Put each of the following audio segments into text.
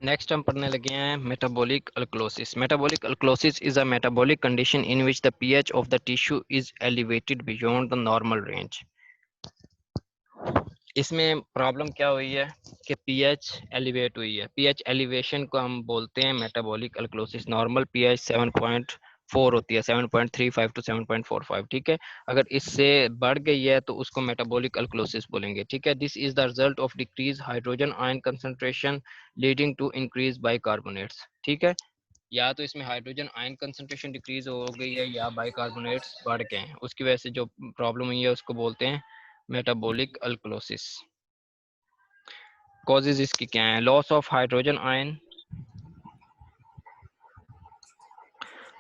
Next हम पढ़ने लगे हैं metabolic alkalosis. Metabolic alkalosis is a metabolic condition in which the pH of the tissue is elevated beyond the normal range. इसमें problem क्या हुई है कि पीएच एलिवेट हुई है। पीएच एलिवेशन को हम बोलते हैं मेटाबॉलिक अल्कलोसिस। नॉर्मल पीएच 7.4 होती है, 7.35 टू 7.45, ठीक है। अगर इससे बढ़ गई है तो उसको मेटाबॉलिक अल्कलोसिस बोलेंगे, ठीक है। This is the result of decrease hydrogen ion concentration leading to increase bicarbonates, ठीक है। या तो इसमें हाइड्रोजन आयन कंसंट्रेशन डिक्रीज हो गई है या बाइकार्बोनेट्स बढ़ गए हैं, उसकी वजह से जो प्रॉब्लम हुई है उसको बोलते हैं मेटाबॉलिक अल्कलोसिस। कॉजेज इसकी क्या है? Loss of hydrogen ion,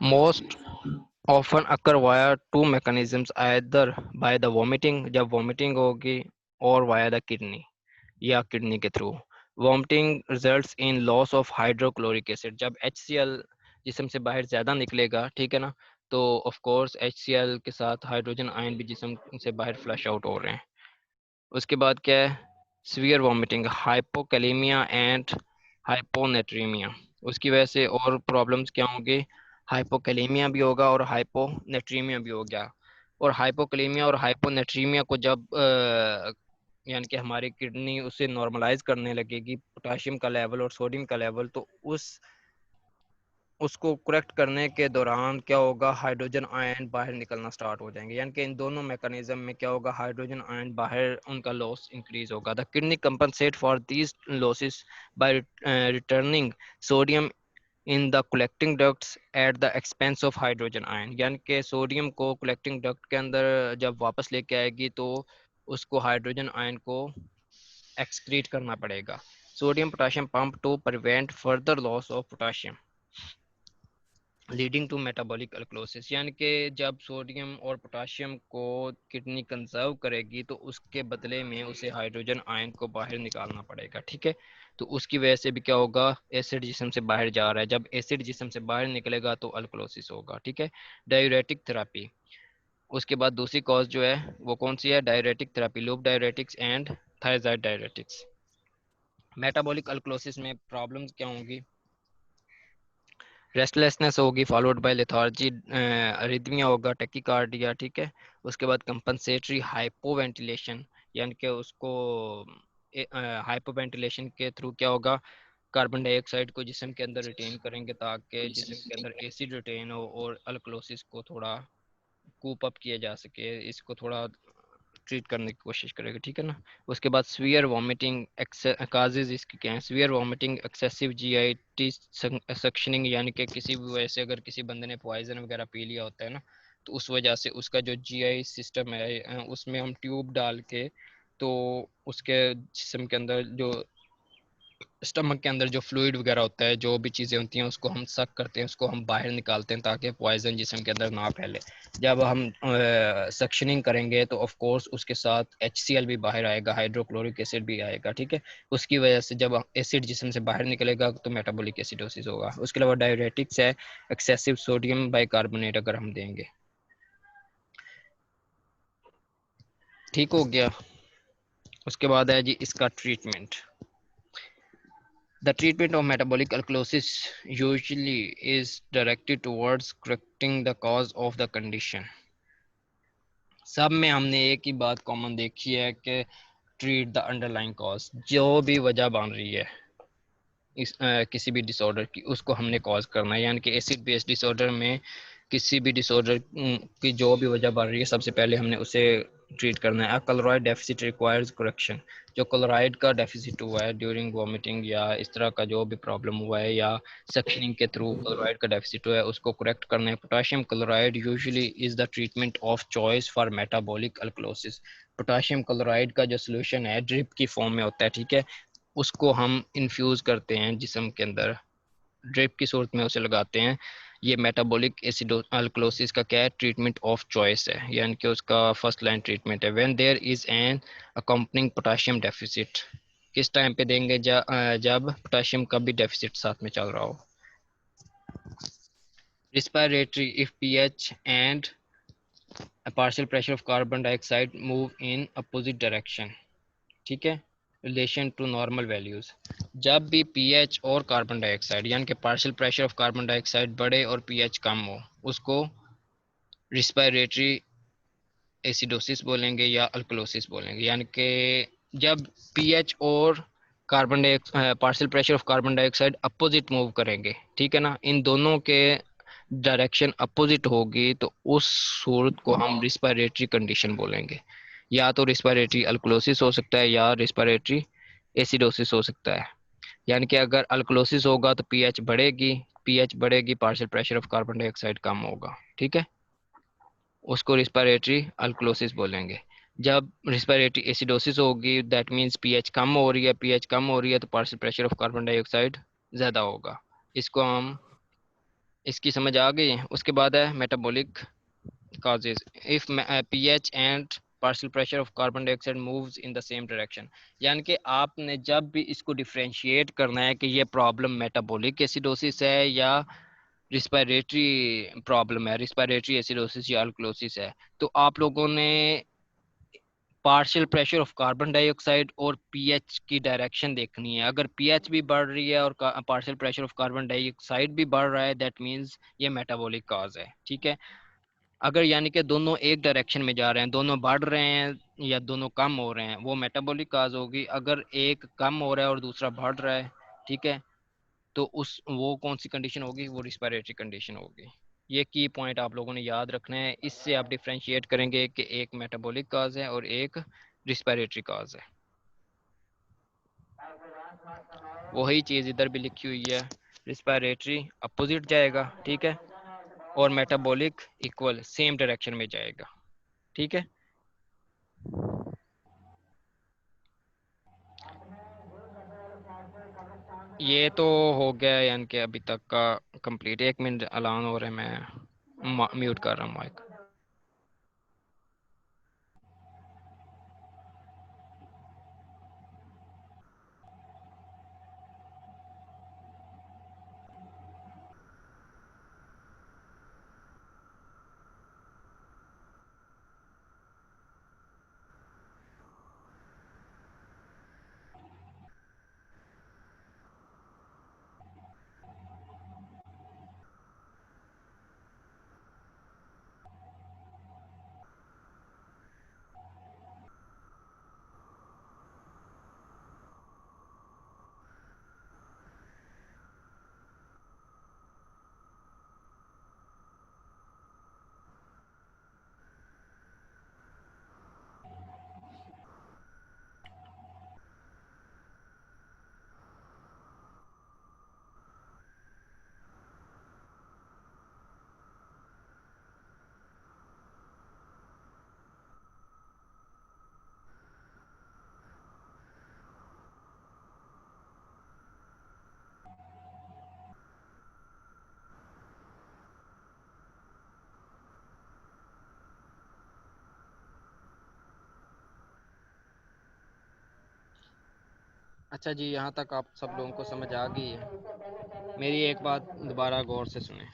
most often occur via two mechanisms, either by the vomiting, जब वॉमिटिंग होगी, और वाया द किडनी, या किडनी के through. Vomiting results in loss of hydrochloric acid, जब HCl जिस्म से बाहर ज़्यादा निकलेगा, ठीक है ना, तो ऑफ कोर्स HCl के साथ हाइड्रोजन आयन भी जिस्म से बाहर फ्लश आउट हो रहे हैं। उसके बाद क्या है? Severe vomiting, hypokalemia and hyponatraemia. उसकी वजह से और प्रॉब्लम्स क्या होंगे? हाइपोकैलेमिया भी होगा और हाइपोनेट्रीमिया भी हो गया। और हाइपोकैलेमिया और हाइपोनेट्रीमिया को जब यानी कि हमारी किडनी उसे नॉर्मलाइज करने लगेगी, पोटाशियम का लेवल और सोडियम का लेवल, तो उसको करेक्ट करने के दौरान क्या होगा? हाइड्रोजन आयन बाहर निकलना स्टार्ट हो जाएंगे। यानी कि इन दोनों मैकेनिज्म में क्या होगा? हाइड्रोजन आयन बाहर, उनका लॉस इंक्रीज होगा। The kidney compensate for these losses by returning sodium in the collecting ducts at the expense of hydrogen ion. यानी कि सोडियम को कलेक्टिंग डक्ट के अंदर जब वापस लेके आएगी तो उसको हाइड्रोजन आयन को एक्सक्रीट करना पड़ेगा। Sodium potassium pump to prevent further loss of potassium leading to metabolic alkalosis. यानी कि जब सोडियम और पोटाशियम को किडनी कंजर्व करेगी तो उसके बदले में उसे हाइड्रोजन आयन को बाहर निकालना पड़ेगा, ठीक है। तो उसकी वजह से भी क्या होगा? एसिड जिस्म से बाहर जा रहा है, जब एसिड जिस्म से बाहर निकलेगा तो अल्कलोसिस होगा, ठीक है। डायूरेटिक थेरापी, उसके बाद दूसरी कॉज जो है वो कौन सी है? Diuretic therapy, loop diuretics and thiazide diuretics. Metabolic alkalosis में प्रॉब्लम्स क्या होंगी? रेस्टलेसनेस होगी फॉलोड बाय लेथार्जी, अरिथमिया होगा, टेकिकार्डिया, ठीक है। उसके बाद कंपनसेटरी हाइपोवेंटिलेशन, यानी कि उसको हाइपोवेंटिलेशन के थ्रू क्या होगा? कार्बन डाइऑक्साइड को जिस्म के अंदर रिटेन करेंगे ताकि जिस्म के अंदर एसिड रिटेन हो और अल्कलोसिस को थोड़ा कूप अप किया जा सके, इसको थोड़ा ट्रीट करने की कोशिश करेगा, ठीक है ना। उसके बाद स्वीयर वॉमिटिंग काजेज इसकी क्या है? Severe vomiting, excessive GIT suctioning, यानी कि किसी भी वजह से अगर किसी बंदे ने पॉइजन वगैरह पी लिया होता है ना, तो उस वजह से उसका जो GI सिस्टम है उसमें हम ट्यूब डाल के तो उसके जिस्म के अंदर जो स्टमक के अंदर जो फ्लूइड वगैरह होता है, जो भी चीज़ें होती हैं, उसको हम सक करते हैं, उसको हम बाहर निकालते हैं ताकि पॉइजन जिस्म के अंदर ना फैले। जब हम सक्शनिंग करेंगे तो ऑफ कोर्स उसके साथ HCl भी बाहर आएगा, हाइड्रोक्लोरिक एसिड भी आएगा, ठीक है। उसकी वजह से जब एसिड जिस्म से बाहर निकलेगा तो मेटाबॉलिक एसिडोसिस होगा। उसके अलावा डायरेटिक्स है, एक्सेसिव सोडियम बाइकार्बोनेट अगर हम देंगे, ठीक हो गया। उसके बाद है जी इसका treatment. The treatment of metabolic alkalosis usually is directed towards correcting the cause of the condition. सब में हमने एक ही बात कॉमन देखी है कि ट्रीट द अंडरलाइंग कॉज, जो भी वजह बन रही है किसी भी डिसऑर्डर की, उसको हमने कॉज करना है। यानी कि एसिड बेस्ड डिसऑर्डर में किसी भी डिसऑर्डर की जो भी वजह बढ़ रही है, सबसे पहले हमने उसे ट्रीट करना है। क्लोराइड डेफिसिट रिक्वायर्स करेक्शन, जो क्लोराइड का डेफिसिट हुआ है ड्यूरिंग वॉमिटिंग या इस तरह का जो भी प्रॉब्लम हुआ है या सक्शनिंग के थ्रू क्लोराइड का डेफिसिट हुआ है, उसको करेक्ट करना है। Potassium chloride usually is the treatment of choice for metabolic alkalosis. Potassium chloride का जो सोल्यूशन है ड्रिप की फॉर्म में होता है, ठीक है। उसको हम इन्फ्यूज़ करते हैं जिस्म के अंदर, ड्रिप की सूरत में उसे लगाते हैं। ये मेटाबॉलिक एसिडो अल्कलोसिस का क्या है? ट्रीटमेंट ऑफ चॉइस है, यानी कि उसका फर्स्ट लाइन ट्रीटमेंट है। When there is an accompanying potassium deficit, किस टाइम पे देंगे? जब पोटाशियम का भी डेफिसिट साथ में चल रहा हो। Respiratory, if pH and partial pressure of carbon dioxide move in opposite direction, ठीक है। Relation to normal values. जब भी पीएच और कार्बन डाइऑक्साइड यानी कि partial pressure of carbon dioxide बढ़े और पीएच कम हो, उसको रिस्पायरेटरी एसिडोसिस बोलेंगे या अल्कलोसिस बोलेंगे। यानी कि जब पीएच और carbon dioxide partial pressure of carbon dioxide opposite move करेंगे, ठीक है ना, इन दोनों के डायरेक्शन अपोजिट होगी, तो उस सूरत को हम रिस्पायरेटरी कंडीशन बोलेंगे। या तो रिस्पायरेटरी अल्कलोसिस हो सकता है या रिस्पायरेटरी एसिडोसिस हो सकता है। यानी कि अगर अल्कलोसिस होगा तो पीएच बढ़ेगी, partial pressure of carbon dioxide कम होगा, ठीक है, उसको रिस्पायरेटरी अल्कलोसिस बोलेंगे। जब रिस्पायरेटरी एसिडोसिस होगी, दैट मीन्स पीएच कम हो रही है तो partial pressure of carbon dioxide ज़्यादा होगा। इसको हम इसकी समझ आ गई है। उसके बाद है metabolic causes. If pH and partial pressure of carbon dioxide moves in the same direction, यानी कि आपने जब भी इसको डिफ्रेंशिएट करना है कि ये प्रॉब्लम मेटाबॉलिक एसिडोसिस है या रिस्पायरेटरी प्रॉब्लम है, रिस्पायरेटरी एसिडोसिस या अल्कलोसिस है, तो आप लोगों ने partial pressure of carbon dioxide और पीएच की डायरेक्शन देखनी है। अगर पीएच भी बढ़ रही है और partial pressure of carbon dioxide भी बढ़ रहा है, दैट मीन्स ये मेटाबॉलिक काज है, ठीक है। अगर यानी कि दोनों एक डायरेक्शन में जा रहे हैं, दोनों बढ़ रहे हैं या दोनों कम हो रहे हैं, वो मेटाबॉलिक काज होगी। अगर एक कम हो रहा है और दूसरा बढ़ रहा है, ठीक है, तो उस वो कौन सी कंडीशन होगी, वो रिस्पायरेटरी कंडीशन होगी। ये की पॉइंट आप लोगों ने याद रखना है। इससे आप डिफ्रेंशिएट करेंगे कि एक मेटाबॉलिक काज है और एक रिस्पायरेटरी काज है। वही चीज़ इधर भी लिखी हुई है, रिस्पायरेटरी अपोजिट जाएगा, ठीक है, और मेटाबॉलिक इक्वल सेम डायरेक्शन में जाएगा, ठीक है। ये तो हो गया यानी कि अभी तक का कंप्लीट। 1 मिनट अलान हो रहा है, मैं म्यूट कर रहा हूँ माइक। अच्छा जी, यहाँ तक आप सब लोगों को समझ आ गई है। मेरी एक बात दोबारा गौर से सुने।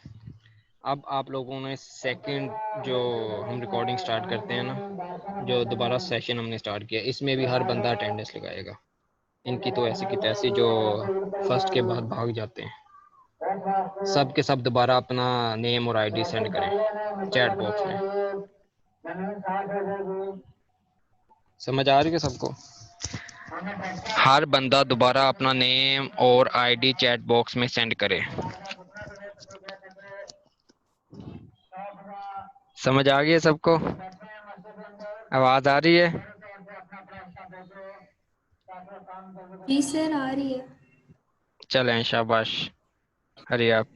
अब आप लोगों ने सेकंड जो हम रिकॉर्डिंग स्टार्ट करते हैं ना, जो दोबारा सेशन हमने स्टार्ट किया, इसमें भी हर बंदा अटेंडेंस लगाएगा। इनकी तो ऐसी की तैसी जो फर्स्ट के बाद भाग जाते हैं, सब के सब दोबारा अपना नेम और आईडी सेंड करें चैट बॉक्स में। समझ आ रही है सबको? हर बंदा दोबारा अपना नेम और आईडी चैट बॉक्स में सेंड करे। समझ आ गई है सबको? आवाज आ रही है? जी सर, आ रही है। चलें, शाबाश, हरी आप।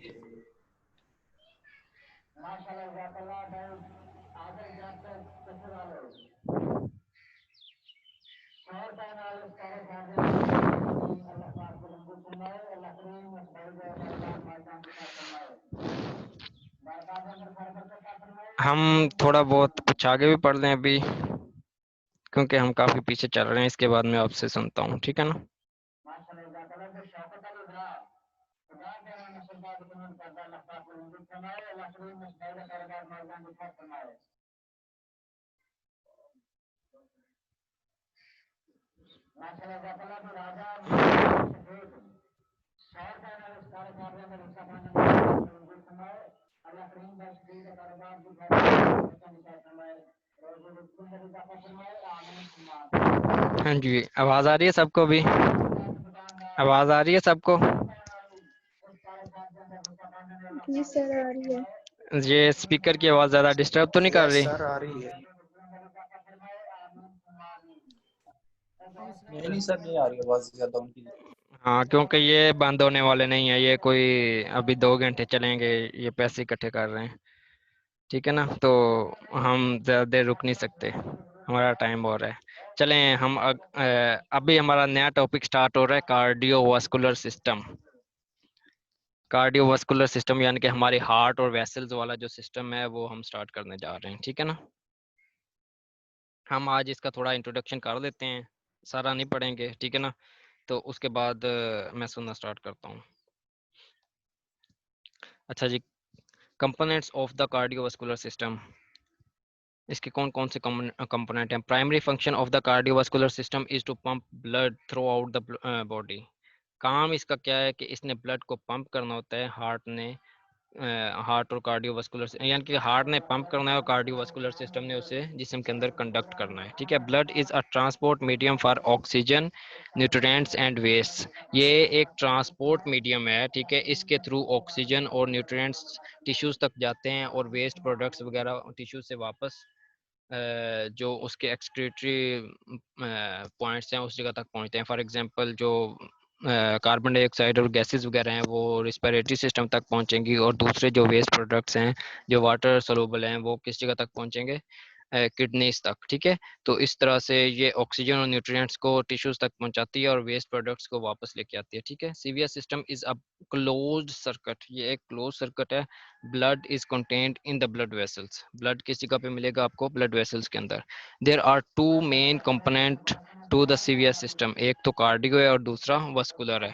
हम थोड़ा बहुत कुछ आगे भी पढ़ लें अभी, क्योंकि हम काफी पीछे चल रहे हैं। इसके बाद मैं आपसे सुनता हूँ, ठीक है ना? हाँ जी, आवाज आ रही है सबको भी? आवाज आ रही है सबको? जी सर आ रही है। ये स्पीकर की आवाज ज्यादा डिस्टर्ब तो नहीं कर यस रही? सर, आ रही है। नहीं सर, नहीं आ रही आवाज ज्यादा उनकी। हाँ, क्योंकि ये बंद होने वाले नहीं है, ये कोई अभी 2 घंटे चलेंगे, ये पैसे इकट्ठे कर रहे हैं, ठीक है ना? तो हम ज़्यादा देर रुक नहीं सकते, हमारा टाइम हो रहा है। चलें हम अभी हमारा नया टॉपिक स्टार्ट हो रहा है, कार्डियोवास्कुलर सिस्टम। कार्डियोवास्कुलर सिस्टम यानी कि हमारे हार्ट और वेसल्स वाला जो सिस्टम है वो हम स्टार्ट करने जा रहे हैं, ठीक है ना? हम आज इसका थोड़ा इंट्रोडक्शन कर लेते हैं, सारा नहीं पढ़ेंगे, ठीक है ना? तो उसके बाद मैं सुनना स्टार्ट करता हूँ। अच्छा जी, components of the cardiovascular system. इसके कौन कौन से कंपोनेंट हैं? Primary function of the cardiovascular system is to pump blood throughout the body. काम इसका क्या है कि इसने ब्लड को पंप करना होता है, हार्ट ने, हार्ट और कार्डियोवास्कुलर यानी कि हार्ट ने पंप करना है और कार्डियोवास्कुलर सिस्टम ने उसे जिस्म के अंदर कंडक्ट करना है, ठीक है? Blood is a transport medium for oxygen, nutrients and waste. ये एक ट्रांसपोर्ट मीडियम है, ठीक है? इसके थ्रू ऑक्सीजन और न्यूट्रिएंट्स टिश्यूज तक जाते हैं और वेस्ट प्रोडक्ट्स वगैरह टिश्यू से वापस जो उसके एक्सक्रीटरी पॉइंट्स हैं उस जगह तक पहुंचते हैं। फॉर एग्जांपल जो कार्बन डाइऑक्साइड और गैसेस वगैरह हैं वो रिस्पिरेटरी सिस्टम तक पहुंचेंगी, और दूसरे जो वेस्ट प्रोडक्ट्स हैं जो वाटर सोलुबल हैं वो किस जगह तक पहुंचेंगे? किडनीज तक, ठीक है? तो इस तरह से ये ऑक्सीजन और न्यूट्रिएंट्स को टिश्यूज तक पहुंचाती है और वेस्ट प्रोडक्ट्स को वापस लेके आती है, ठीक है? CVS system is a closed circuit, ये एक क्लोज सर्किट है। Blood is contained in the blood vessels. Blood किस जगह पे मिलेगा आपको? ब्लड वेसल्स के अंदर। There are two main component to the CVS system, एक तो कार्डियो है और दूसरा वस्कुलर है।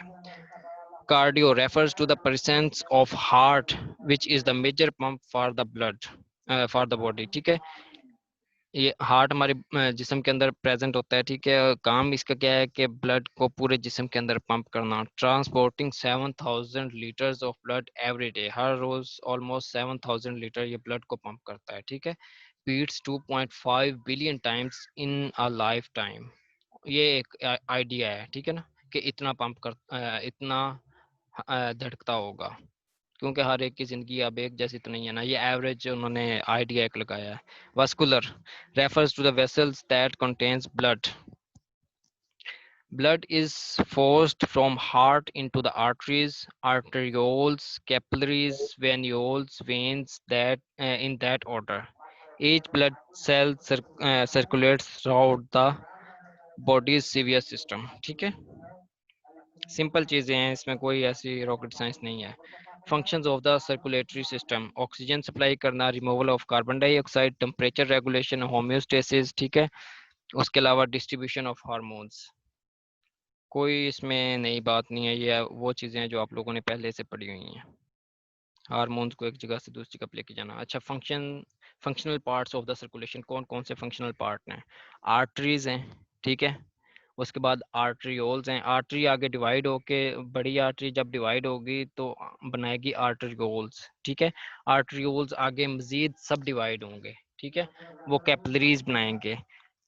Cardio refers to the presence of heart which is the major pump for the blood for the body, ठीक है? ये हार्ट हमारे जिस्म के अंदर प्रेजेंट होता है, ठीक है? काम इसका क्या है कि ब्लड को पूरे जिस्म के अंदर पंप करना। Transporting 7000 litres of blood every day, हर रोज ऑलमोस्ट 7000 लीटर ये ब्लड को पंप करता है, ठीक है? Beats 2.5 billion times in a lifetime. ये एक आइडिया है, ठीक है ना, कि इतना पंप कर इतना धड़कता होगा, क्योंकि हर एक की ज़िंदगी अब एक जैसी तो नहीं है ना, ये एवरेज उन्होंने आइडिया एक लगाया है। Vascular refers to the vessels that contains blood. Blood is forced from heart into the arteries, arterioles, capillaries, venules, veins, that in that order. Each blood cell circulates throughout the body's severe system, ठीक है? Simple चीज़ें हैं, इसमें कोई ऐसी rocket science नहीं है। Functions of the circulatory system: oxygen supply करना, removal of carbon dioxide, temperature regulation, homeostasis, ठीक है? उसके अलावा डिस्ट्रीब्यूशन ऑफ हार्मोन्स। कोई इसमें नई बात नहीं है, ये वो चीज़ें हैं जो आप लोगों ने पहले से पढ़ी हुई हैं। हार्मोन्स को एक जगह से दूसरी जगह लेके जाना। अच्छा, functional parts of the circulation, कौन कौन से फंक्शनल पार्ट हैं? आर्टरीज हैं, ठीक है? उसके बाद आर्टरियोल्स हैं। आर्टरी आगे डिवाइड होके, बड़ी आर्टरी जब डिवाइड होगी तो बनाएगी आर्टरियोल्स, ठीक है? आर्टरियोल्स आगे मजीद सब डिवाइड होंगे, ठीक है? वो कैपिलरीज बनाएंगे।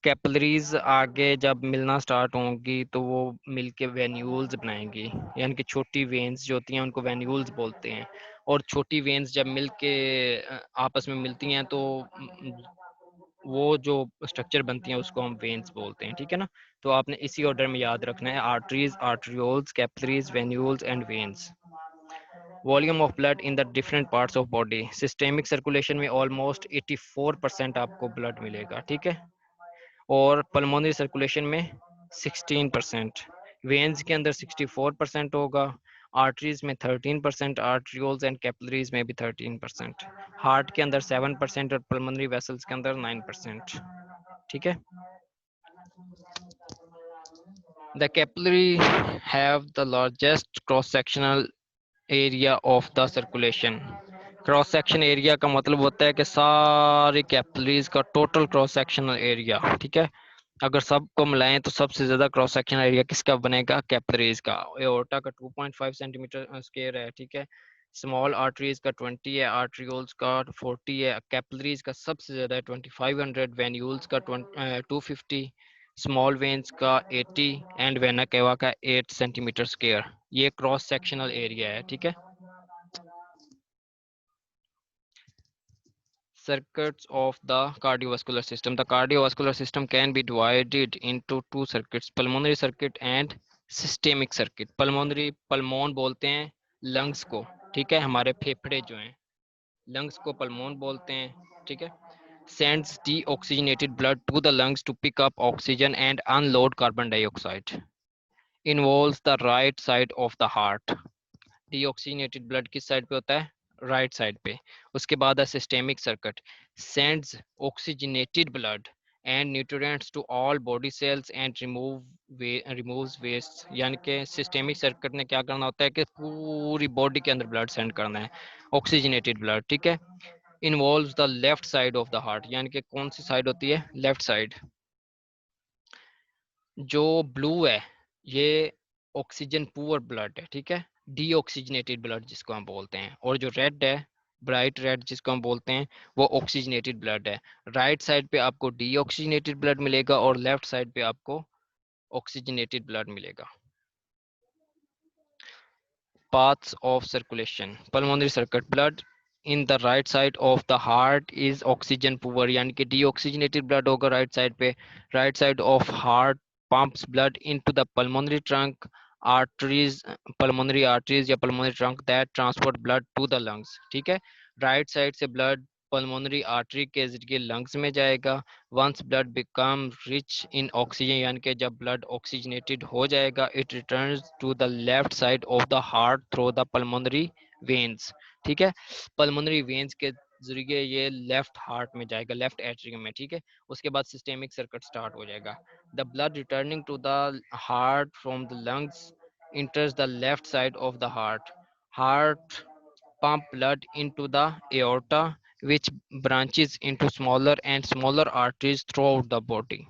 कैपिलरीज आगे जब मिलना स्टार्ट होंगी तो वो मिलके वेन्यूल्स बनाएंगी, यानी कि छोटी वेन्स जो होती हैं उनको वेन्यूल्स बोलते हैं। और छोटी वेन्स जब मिलके आपस में मिलती हैं तो वो जो स्ट्रक्चर बनती हैं उसको हम वेन्स बोलते हैं, ठीक है ना? तो आपने इसी ऑर्डर में याद रखना है: arteries, arterioles, capillaries, venules and veins. Volume of blood in the different parts of body: systemic circulation में ऑलमोस्ट 84% आपको ब्लड मिलेगा, ठीक है? और पल्मोनरी सर्कुलेशन में 16%। वेन्स के अंदर 64% होगा, आर्टरीज में 13%, आर्ट्रियोल्स एंड कैपिलरीज में भी 13%, हार्ट के अंदर 7% और पल्मोनरी वेसल्स के अंदर 9%, ठीक है? The capillary have the largest cross-sectional area of the circulation. Cross section area का मतलब होता है कि सारी कैपिलरीज का टोटल क्रॉस सेक्शनल एरिया, ठीक है? अगर सबको मिलाएं तो सबसे ज्यादा क्रॉस सेक्शन एरिया किसका बनेगा? कैपिलरीज का। एओर्टा का 2.5 सेंटीमीटर स्क्वायर है, ठीक है। स्मॉल आर्टरीज का 20 है, आर्ट्रियोल्स का 40 है, कैपिलरीज का सबसे ज्यादा है 2500, वेन्यूल्स का 250, स्मॉल वेन्स का 80 एंड वेना केवा का 8 सेंटीमीटर स्क्वायर। ये क्रॉस सेक्शनल एरिया है, ठीक है। Circuits of the cardiovascular system. The cardiovascular system can be divided into two circuits, pulmonary circuit and systemic circuit. Pulmonary, pulmon बोलते हैं lungs को, ठीक है, हमारे फेफड़े जो हैं, lungs को pulmon बोलते हैं, ठीक है। Sends deoxygenated blood to the lungs to pick up oxygen and unload carbon dioxide. Involves the right side of the heart. Deoxygenated blood किस साइड पे होता है? राइट साइड पे। उसके बाद है systemic circuit, sends oxygenated blood and nutrients to all body cells and removes waste. यानी कि सिस्टेमिक सर्किट ने क्या करना होता है कि पूरी बॉडी के अंदर ब्लड सेंड करना है, ऑक्सीजनेटेड ब्लड, ठीक है। Involves the left side of the heart, यानी कि कौन सी साइड होती है? Left side. जो ब्लू है ये ऑक्सीजन पुअर ब्लड है, ठीक है, डीऑक्सीजनेटेड ब्लड जिसको हम बोलते हैं। और जो रेड है, ब्राइट रेड जिसको हम बोलते हैं, वो ऑक्सीजनेटेड ब्लड है। राइट साइड पे आपको डीऑक्सीजनेटेड ब्लड मिलेगा और लेफ्ट साइड पे आपको ऑक्सीजनेटेड ब्लड मिलेगा। Paths of circulation, pulmonary circuit, blood in the right side of the heart is oxygen poor, यानी कि deoxygenated blood होगा right side पे। right side of heart pumps blood into the pulmonary trunk, arteries, pulmonary arteries या pulmonary trunk that transport blood to the lungs, ठीक है। right side से blood pulmonary artery के जरिए lungs में जाएगा। once blood become rich in oxygen, यानी कि जब blood oxygenated हो जाएगा, it returns to the left side of the heart through the pulmonary veins, ठीक है। pulmonary veins के जरिए ये लेफ्ट हार्ट में जाएगा, लेफ्ट एट्रियम में, ठीक है। उसके बाद सिस्टेमिक सर्किट स्टार्ट हो जाएगा। The blood returning to the heart from the lungs enters the left side of the heart. Heart pump blood into the aorta, which branches into smaller and smaller arteries throughout the body.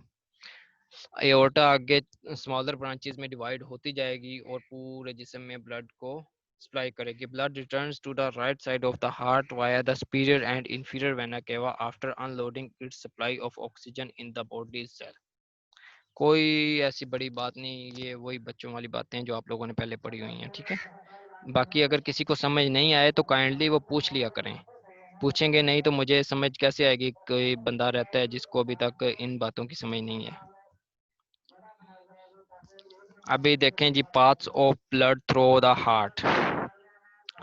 Aorta आगे smaller branches में divide होती जाएगी और पूरे जिस्म में blood को supply करेगी। Blood returns to the right side of the heart via the superior and inferior vena cava after unloading its supply of oxygen in the body cell. कोई ऐसी बड़ी बात नहीं, ये वही बच्चों वाली बातें हैं जो आप लोगों ने पहले पढ़ी हुई हैं, ठीक है। बाकी अगर किसी को समझ नहीं आए तो काइंडली वो पूछ लिया करें। पूछेंगे नहीं तो मुझे समझ कैसे आएगी? कोई बंदा रहता है जिसको अभी तक इन बातों की समझ नहीं है। अभी देखें जी, paths of blood through the heart.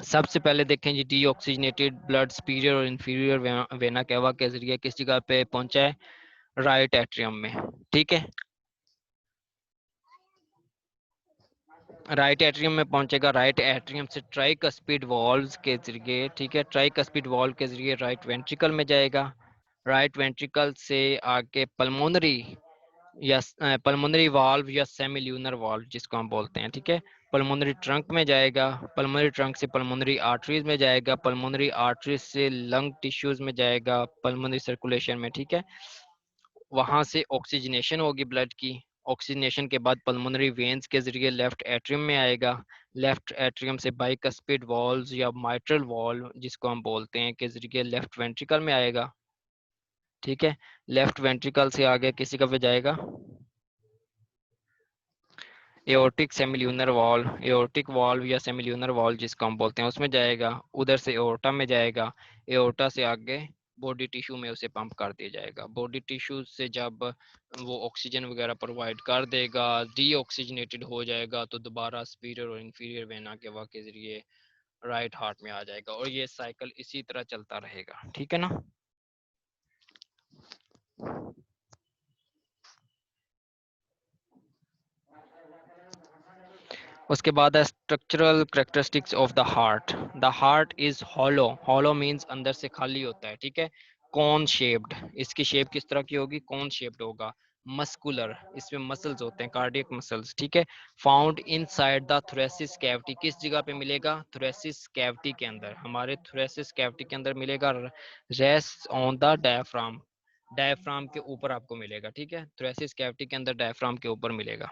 सबसे पहले देखें जी, डीऑक्सीजनेटेड ब्लड सुपीरियर और इंफीरियर वेना केवा के जरिए किस जगह पे पहुंचा है? राइट एट्रियम में, ठीक है। राइट एट्रियम में पहुंचेगा। राइट एट्रियम से ट्राइकस्पिड वॉल्व्स के जरिए, ठीक है, ट्राइकस्पिड वॉल्व के जरिए राइट वेंट्रिकल में जाएगा। राइट वेंट्रिकल से आगे पल्मोनरी या पल्मोनरी वाल्व या सेमिल्यूनर वाल्व जिसको हम बोलते हैं, ठीक है, पल्मोनरी ट्रंक में जाएगा। पल्मोनरी ट्रंक से पल्मोनरी आर्टरीज में जाएगा। पल्मोनरी आर्टरीज से लंग टिश्यूज में जाएगा, पल्मोनरी सर्कुलेशन में, ठीक है। वहां से ऑक्सीजनेशन होगी ब्लड की। ऑक्सीजनेशन के बाद पल्मोनरी वेन्स के जरिए लेफ्ट एट्रियम में आएगा। लेफ्ट एट्रियम से बाइकस्पिड वॉल्व्स या माइट्रल वॉल्व जिसको हम बोलते हैं के जरिए लेफ्ट वेंट्रिकल में आएगा, ठीक है। लेफ्ट वेंट्रिकल से आगे किसी का पे जाएगा? Aortic semilunar valve, aortic valve या सेमिल्यूनर वॉल्व जिसको हम बोलते हैं उसमें जाएगा। उधर से एओर्टा में जाएगा। एओर्टा से आगे बॉडी टिश्यू में उसे पंप कर दिया जाएगा। बॉडी टिश्यू से जब वो ऑक्सीजन वगैरह प्रोवाइड कर देगा, डीऑक्सीजनेटेड हो जाएगा, तो दोबारा सुपीरियर और इंफीरियर वेना केवा के जरिए राइट हार्ट में आ जाएगा। और ये साइकिल इसी तरह चलता रहेगा, ठीक है ना। उसके बाद है structural characteristics of the heart. The heart is hollow. Hollow means अंदर से खाली होता है, ठीक है। कॉन शेप्ड, इसकी शेप किस तरह की होगी? कॉन शेप्ड होगा। मस्कुलर, इसमें मसल्स होते हैं, कार्डियक मसल्स, ठीक है। Found inside the thoracic cavity, किस जगह पे मिलेगा? थोरेसिस कैविटी के अंदर, हमारे थोरेसिस कैविटी के अंदर मिलेगा। Rest on the diaphragm, diaphragm के ऊपर आपको मिलेगा, ठीक है, थोरेसिक कैविटी के अंदर डायफ्राम के ऊपर मिलेगा।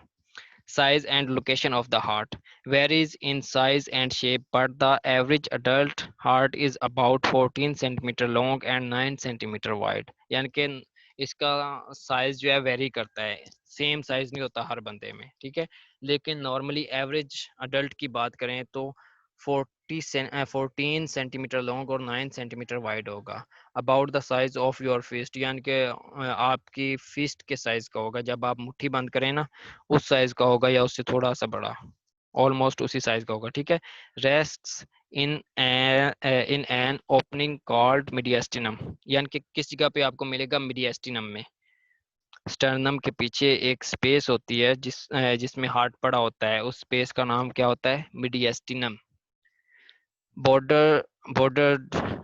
Size and location of the heart varies in size and shape, but the average adult heart is about 14 centimeter long and 9 centimeter wide. यानी कि इसका साइज जो है वेरी करता है, सेम साइज नहीं होता हर बंदे में, ठीक है, लेकिन नॉर्मली एवरेज अडल्ट की बात करें तो 14 सेंटीमीटर लॉन्ग और 9 सेंटीमीटर वाइड होगा। About the size of your fist, यानी कि आपकी फिस्ट के साइज का होगा, जब आप मुट्ठी बंद करें ना उस साइज का होगा या उससे थोड़ा सा बड़ा, ऑलमोस्ट उसी साइज का होगा, ठीक है। Rests in in an opening called mediastinum, यानी कि किस जगह पे आपको मिलेगा, मीडियस्टिनम में। स्टर्नम के पीछे एक स्पेस होती है जिसमें हार्ट पड़ा होता है, उस स्पेस का नाम क्या होता है, mediastinum. Border border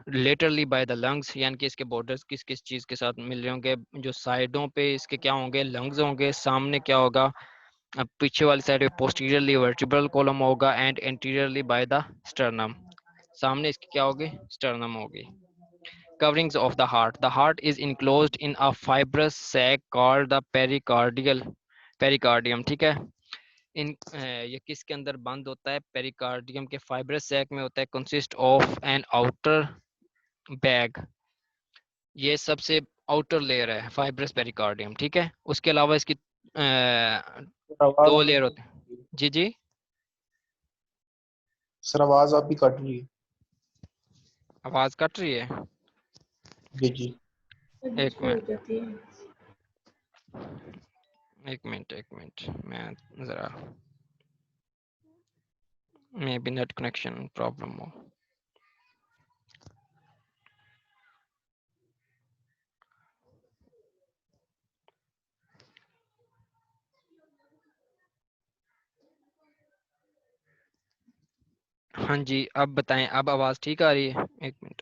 laterally by the lungs, यानी कि इसके बॉर्डर्स किस किस चीज के साथ मिल रहे होंगे, जो साइडों पे इसके क्या होंगे, लंग्स होंगे, सामने क्या होगा, अब पीछे वाली साइड पे पोस्टीरियरली वर्टिब्रल कॉलम होगा and anteriorly by the sternum, सामने इसकी क्या होगी, स्टर्नम होगी। Coverings of the heart. The heart is enclosed in a fibrous sac called the pericardium, ठीक है। ये किसके अंदर बंद होता है, पेरिकार्डियम के फाइब्रस सैक में होता है। Consist of an outer bag, ये सबसे आउटर लेयर है फाइब्रस पेरिकार्डियम, ठीक है। उसके अलावा इसकी सर आवाज दो आपकी लेयर कट होते हैं। रही है। जी जी, सर आवाज आपकी कट रही है। आवाज कट रही है, जी जी। एक मिनट एक मिनट मैं जरा, may be net connection problem हो। हाँ जी, अब बताएं, अब आवाज ठीक आ रही है, एक मिनट।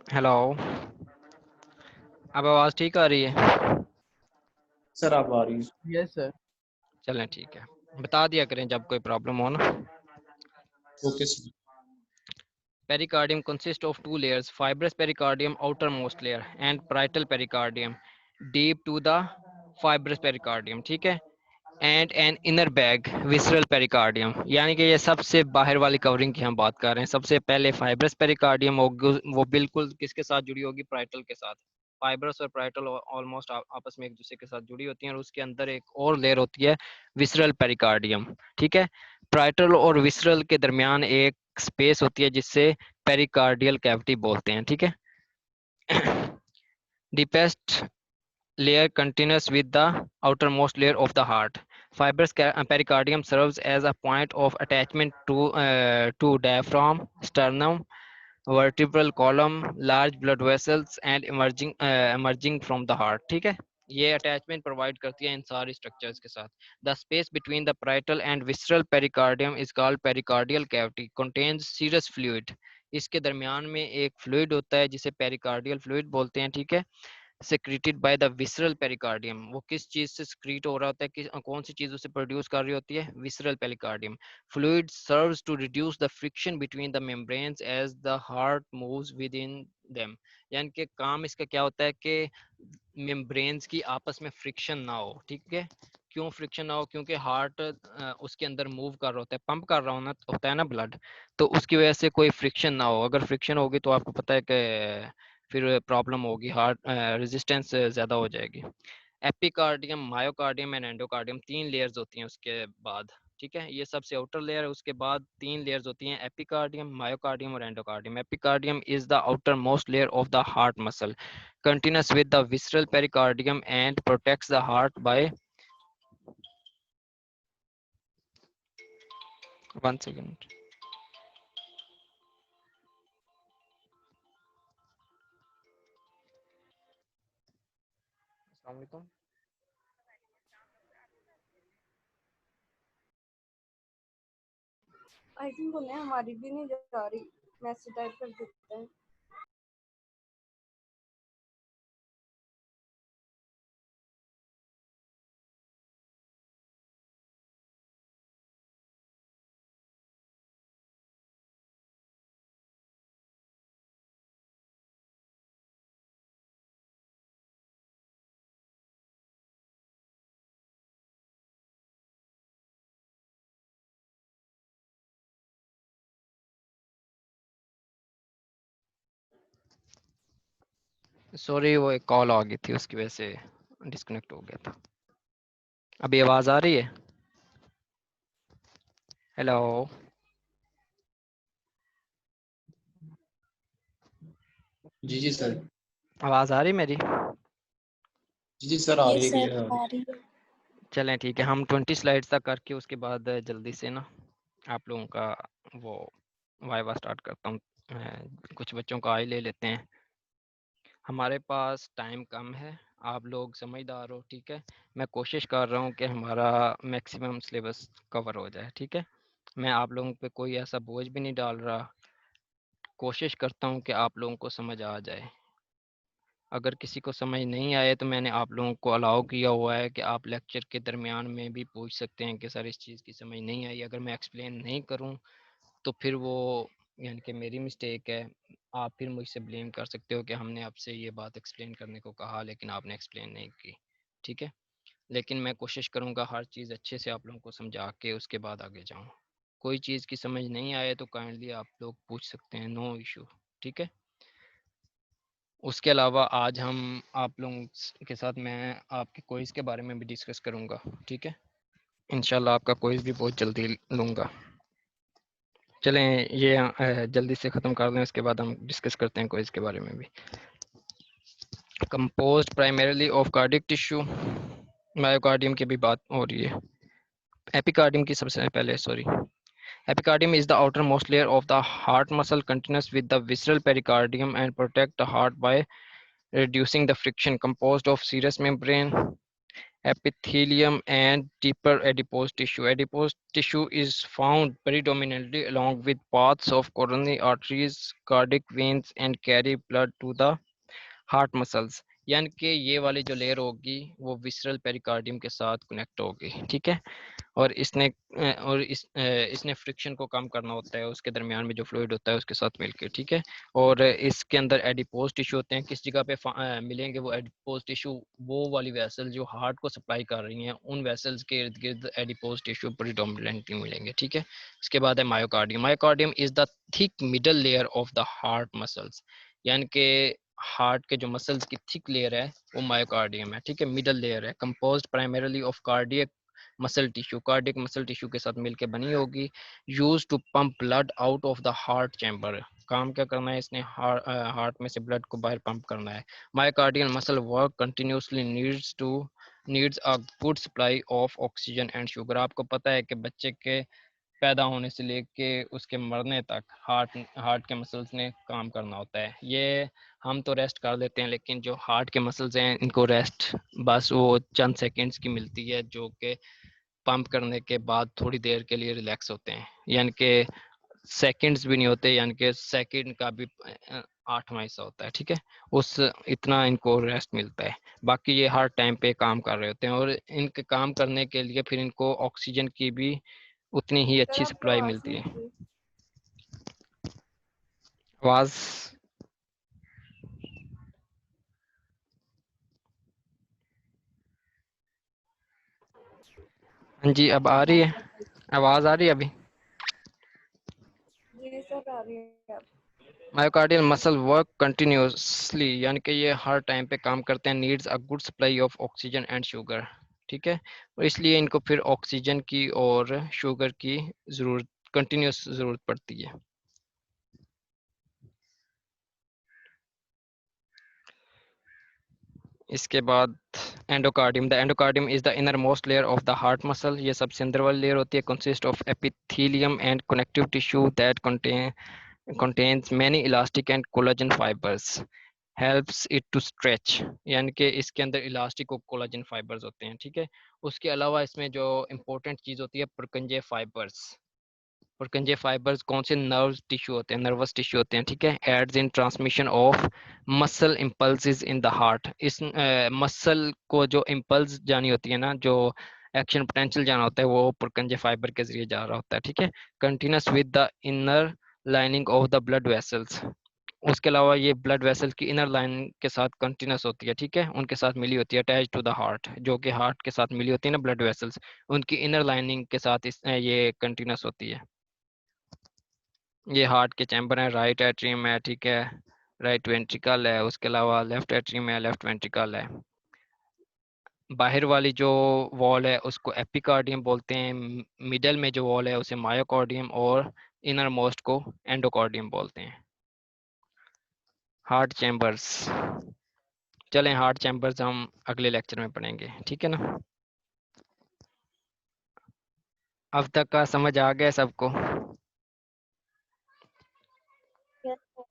हेलो, अब आवाज ठीक आ रही है, सर आप आ रही है। Yes sir. चलें ठीक है, बता दिया करें जब कोई प्रॉब्लम हो ना। Okay sir. Pericardium consists of two layers, fibrous pericardium outermost layer and parietal pericardium deep to the fibrous pericardium, ठीक है, and an inner bag visceral pericardium, यानी कि ये सबसे बाहर वाली कवरिंग की हम बात कर रहे हैं। सबसे पहले फाइब्रस पेरिकार्डियम होगी, वो बिल्कुल किसके साथ जुड़ी होगी, प्राइटल के साथ। फाइब्रस और प्राइटल ऑलमोस्ट आपस में एक दूसरे के साथ जुड़ी होती हैं, और उसके अंदर एक और लेयर होती है विसरल पेरिकार्डियम, ठीक है। प्राइटल और विसरल के दरमियान एक स्पेस होती है जिससे पेरिकार्डियल कैविटी बोलते हैं, ठीक है। Deepest layer continuous with the outermost layer of the heart. Fibrous pericardium serves as a point of attachment to diaphragm, sternum, vertebral column, large blood vessels, and emerging from the heart. ठीक है, ये attachment provide करती है इन सारे structures के साथ। The space between the parietal and visceral pericardium is called pericardial cavity, contains serous fluid. इसके दरमियान में एक फ्लूइड होता है जिसे पेरिकार्डियल फ्लूइड बोलते हैं, ठीक है। secreted by the visceral pericardium, वो किस चीज से secrete हो रहा होता है, कौन सी चीज उसे प्रोड्यूस कर रही होती है, visceral pericardium. Fluid serves to reduce the friction between the membranes as the heart moves within them, यानी कि काम इसका क्या होता है कि मेम्ब्रेन्स की आपस में फ्रिक्शन ना हो, ठीक है। क्यों फ्रिक्शन ना हो, क्योंकि हार्ट उसके अंदर मूव कर रहा होता है, पंप कर रहा होता है ना ब्लड, तो उसकी वजह से कोई फ्रिक्शन ना हो। अगर फ्रिक्शन होगी तो आपको पता है कि फिर प्रॉब्लम होगी, हार्ट रेजिस्टेंस ज़्यादा हो जाएगी। एपिकार्डियम, मायोकार्डियम एंड एंडोकार्डियम, तीन लेयर्स होती हैं उसके बाद, ठीक है। ये सबसे आउटर लेयर है, उसके बाद तीन लेयर्स होती हैं, एपिकार्डियम, मायोकार्डियम और endocardium. Epicardium is the outer most layer of the heart muscle, continuous with the visceral pericardium and protects the heart by 1 second. अस्सलाम वालेकुम। आई थिंक उन्हें हमारी भी नहीं जा रही, मैसेज टाइप कर देते हैं। सॉरी, वो एक कॉल आ गई थी, उसकी वजह से डिस्कनेक्ट हो गया था। अभी आवाज आ रही है? हेलो। जी जी सर। आवाज आ रही मेरी? जी सर, आ रही है, यस सर, क्लियर आ रही आ रही है। चलें ठीक है, हम 20 स्लाइड्स तक करके उसके बाद जल्दी से ना आप लोगों का वो वाइवा स्टार्ट करता हूँ। कुछ बच्चों का आई ले लेते हैं। हमारे पास टाइम कम है, आप लोग समझदार हो, ठीक है। मैं कोशिश कर रहा हूँ कि हमारा मैक्सिमम सिलेबस कवर हो जाए, ठीक है। मैं आप लोगों पे कोई ऐसा बोझ भी नहीं डाल रहा, कोशिश करता हूँ कि आप लोगों को समझ आ जाए। अगर किसी को समझ नहीं आए तो मैंने आप लोगों को अलाउ किया हुआ है कि आप लेक्चर के दरमियान में भी पूछ सकते हैं कि सर इस चीज़ की समझ नहीं आई। अगर मैं एक्सप्लेन नहीं करूँ तो फिर वो यानी कि मेरी मिस्टेक है। आप फिर मुझसे ब्लेम कर सकते हो कि हमने आपसे ये बात एक्सप्लेन करने को कहा लेकिन आपने एक्सप्लेन नहीं की, ठीक है। लेकिन मैं कोशिश करूँगा हर चीज़ अच्छे से आप लोगों को समझा के उसके बाद आगे जाऊँ। कोई चीज़ की समझ नहीं आए तो काइंडली आप लोग पूछ सकते हैं, नो इशू, ठीक है। उसके अलावा आज हम आप लोगों के साथ मैं आपके क्विज़ के बारे में भी डिस्कस करूँगा, ठीक है। इंशाल्लाह आपका क्विज़ भी बहुत जल्दी लूँगा। चलें ये जल्दी से ख़त्म कर दें, उसके बाद हम डिस्कस करते हैं क्विज़ के बारे में भी। Composed primarily of cardiac tissue, myocardium की भी बात हो रही है। एपिकार्डियम की सबसे पहले sorry, epicardium is the outermost layer of the heart muscle continuous with the visceral pericardium and protect the heart by reducing the friction. Composed of serous membrane, epithelium and deeper adipose tissue. Adipose tissue is found predominantly along with paths of coronary arteries, cardiac veins and carry blood to the heart muscles. यानी कि ये वाली जो layer होगी वो visceral pericardium के साथ connect होगी, ठीक है। और इसने फ्रिक्शन को कम करना होता है उसके दरमियान में जो फ्लूइड होता है उसके साथ मिलकर, ठीक है। और इसके अंदर एडिपोज टिश्यू होते हैं। किस जगह पे मिलेंगे वो एडिपोज टिश्यू? वो वाली वेसल जो हार्ट को सप्लाई कर रही हैं उन वेसल्स के इर्द गिर्द एडिपोज टिश्यू प्रीडोमिनेंटली मिलेंगे, ठीक है। इसके बाद है myocardium. Myocardium is the thick middle layer of the heart muscles, यानी कि हार्ट के जो मसल्स की थिक लेयर है वो मायोकार्डियम है, ठीक है, मिडल लेयर है। Composed primarily of cardiac muscle tissue, cardiac muscle tissue के साथ मिलकर बनी होगी। Use to pump blood out of the heart chamber, काम क्या करना है इसने? हार्ट में से ब्लड को बाहर पंप करना है। Myocardial muscle work continuously needs a good supply of oxygen and sugar. आपको पता है कि बच्चे के पैदा होने से लेके उसके मरने तक हार्ट के मसल्स ने काम करना होता है। ये हम तो रेस्ट कर देते हैं लेकिन जो हार्ट के मसल्स हैं इनको रेस्ट बस वो चंद सेकंड्स की मिलती है, जो कि पंप करने के बाद थोड़ी देर के लिए रिलैक्स होते हैं, यानी कि सेकंड्स भी नहीं होते, यानी कि सेकंड का भी 8वां हिस्सा होता है, ठीक है। उस इतना इनको रेस्ट मिलता है। बाकी ये हर टाइम पे काम कर रहे होते हैं और इनके काम करने के लिए फिर इनको ऑक्सीजन की भी उतनी ही सर अच्छी आपकी सप्लाई आवाज मिलती नहीं है। आ रही। आवाज हाँ जी, अब आ रही है? आवाज आ रही है अभी? जी सर, आ रही है अब। मायोकार्डियल मसल वर्क कंटिन्यूसली, यानी कि ये हर टाइम पे काम करते हैं। Needs a good supply of oxygen and sugar, ठीक है। और इसलिए इनको फिर ऑक्सीजन की और शुगर की जरूरत, कंटिन्यूस जरूरत पड़ती है। इसके बाद endocardium, the endocardium is the inner most layer of the heart muscle, ये सबसे अंदर वाली लेयर होती है, consist of epithelium and connective tissue that contains many elastic and collagen fibers, helps it to stretch, यानी कि इसके अंदर इलास्टिक और कोलाजन फाइबर्स होते हैं, ठीक है। उसके अलावा इसमें जो इम्पोर्टेंट चीज़ होती है पुरकंजे फाइबर्स, पुरकंजे फाइबर्स कौन से नर्व टिश्यू होते हैं, नर्वस टिश्यू होते हैं, ठीक है। Aids in transmission of muscle impulses in the heart, इस मसल को जो इम्पल्स जानी होती है ना, जो एक्शन पोटेंशियल जाना होता है, वो पुरकंजे फाइबर के जरिए जा रहा होता है, ठीक है। Continuous with the inner lining of the blood vessels, उसके अलावा ये ब्लड वेसल की इनर लाइन के साथ कंटिन्यूस होती है, ठीक है, उनके साथ मिली होती है, अटैच टू द हार्ट, जो कि हार्ट के साथ मिली होती है ना ब्लड वेसल्स, उनकी इनर लाइनिंग के साथ ये कंटिन्यूस होती है। ये हार्ट के चैम्बर है, राइट एट्रियम है, ठीक है, राइट वेंट्रिकल है, उसके अलावा लेफ्ट एट्रियम है, लेफ्ट वेंट्रिकल है। बाहर वाली जो वॉल है उसको एपिकार्डियम बोलते हैं, मिडल में जो वॉल है उसे मायोकार्डियम, और इनर मोस्ट को एंडोकार्डियम बोलते हैं। हार्ट चैम्बर्स, चलें हार्ट चैम्बर्स हम अगले लेक्चर में पढ़ेंगे, ठीक है ना। अब तक का समझ आ गया सबको? Yes, sir.